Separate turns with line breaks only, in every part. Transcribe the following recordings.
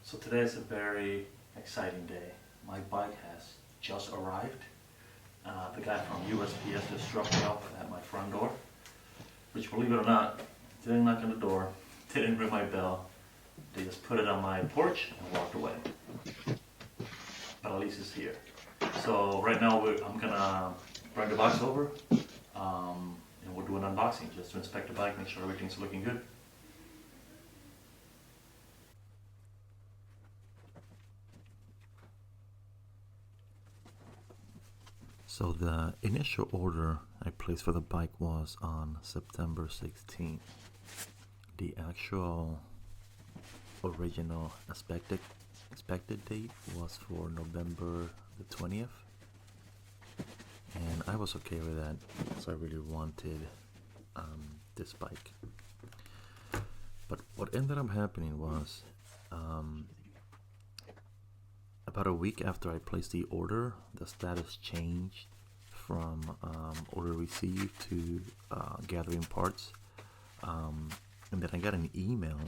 So today is a very exciting day. My bike has just arrived. The guy from USPS just dropped it off at my front door, which, believe it or not, didn't knock on the door, didn't ring my bell. They just put it on my porch and walked away. But at least it's here. So right now I'm gonna bring the box over, and we'll do an unboxing just to inspect the bike, make sure everything's looking good. So the initial order I placed for the bike was on September 16th. The actual original expected date was for November the 20th. And I was okay with that because I really wanted this bike. But what ended up happening was about a week after I placed the order, the status changed from order received to gathering parts. And then I got an email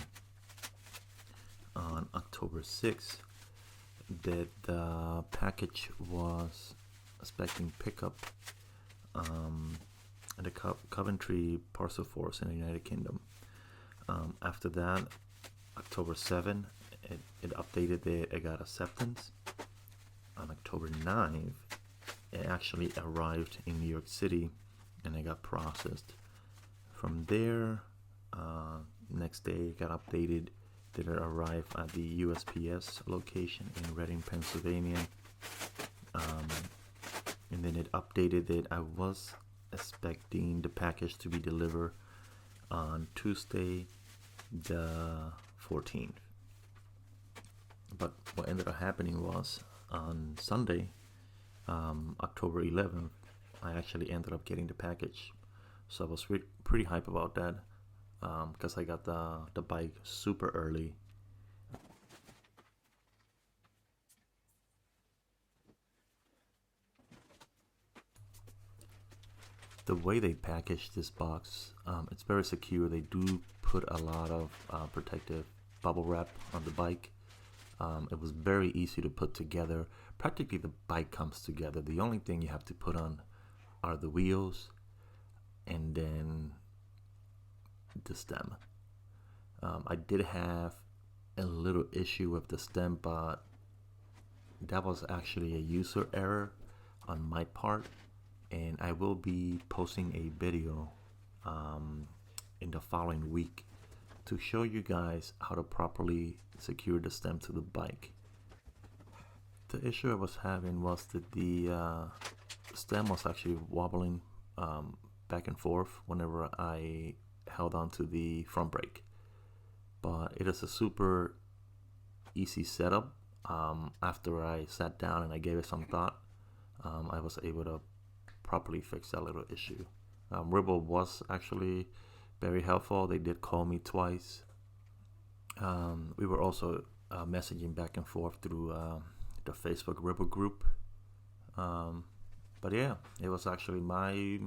on October 6th that the package was expecting pickup at the Coventry Parcel Force in the United Kingdom. After that, October 7th, it updated that it got acceptance. On October 9th, it actually arrived in New York City and it got processed. From there, next day it got updated that it arrived at the USPS location in Reading, Pennsylvania. And then it updated that I was expecting the package to be delivered on Tuesday the 14th. But what ended up happening was on Sunday, October 11th, I actually ended up getting the package. So I was pretty hype about that because I got the bike super early. The way they package this box, it's very secure. They do put a lot of protective bubble wrap on the bike. It was very easy to put together. Practically the bike comes together. The only thing you have to put on are the wheels and then the stem. I did have a little issue with the stem, but that was actually a user error on my part, and I will be posting a video in the following week to show you guys how to properly secure the stem to the bike. The issue I was having was that the stem was actually wobbling back and forth whenever I held onto the front brake. But it is a super easy setup. After I sat down and I gave it some thought, I was able to properly fix that little issue. Ribble was actually very helpful. They did call me twice. We were also messaging back and forth through the Facebook Ribble group. But yeah, it was actually my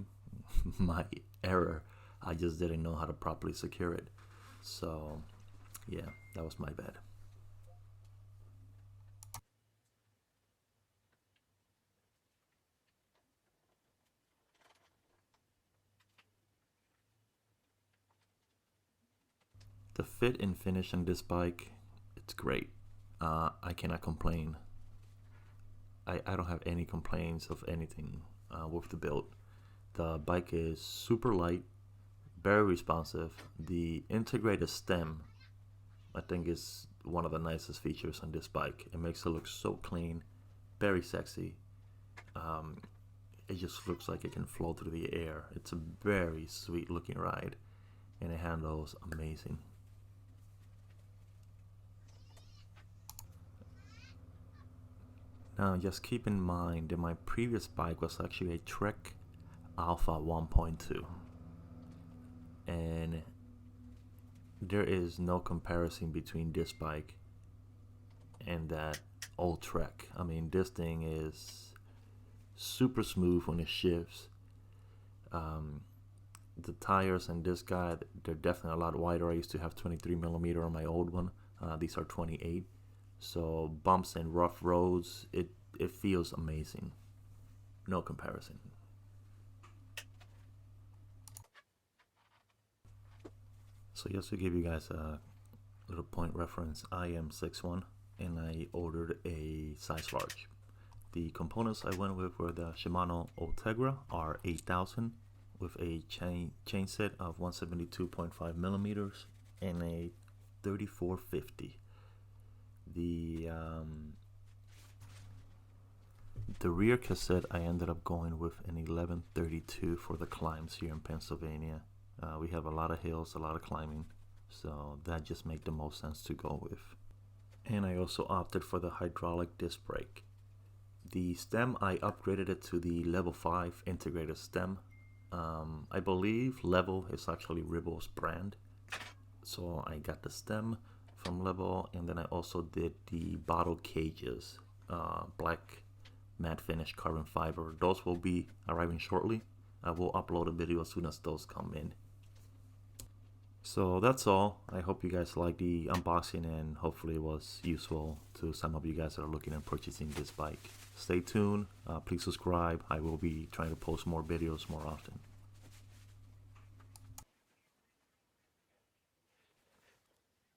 my error. I just didn't know how to properly secure it. So yeah, that was my bad. The fit and finish on this bike, it's great. I cannot complain. I don't have any complaints of anything with the build. The bike is super light, very responsive. The integrated stem, I think, is one of the nicest features on this bike. It makes it look so clean, very sexy. Um, it just looks like it can flow through the air. It's a very sweet looking ride, and it handles amazing. Now, just keep in mind that my previous bike was actually a Trek Alpha 1.2, and there is no comparison between this bike and that old Trek. I mean, this thing is super smooth when it shifts. The tires in this guy, they're definitely a lot wider. I used to have 23 millimeter on my old one. These are 28. So bumps and rough roads, it feels amazing. No comparison. So just to give you guys a little point reference, I am 6'1" and I ordered a size large. The components I went with were the Shimano Ultegra R8000 with a chain set of 172.5 millimeters and a 3450. The rear cassette I ended up going with an 1132 for the climbs here in Pennsylvania. We have a lot of hills, a lot of climbing, so that just made the most sense to go with. And I also opted for the hydraulic disc brake. The stem, I upgraded it to the level 5 integrated stem. I believe Level is actually Ribble's brand. So I got the stem from Level, and then I also did the bottle cages, black matte finish carbon fiber. Those will be arriving shortly. I will upload a video as soon as those come in. So that's all. I hope you guys liked the unboxing and hopefully it was useful to some of you guys that are looking at purchasing this bike. Stay tuned. Please subscribe. I will be trying to post more videos more often.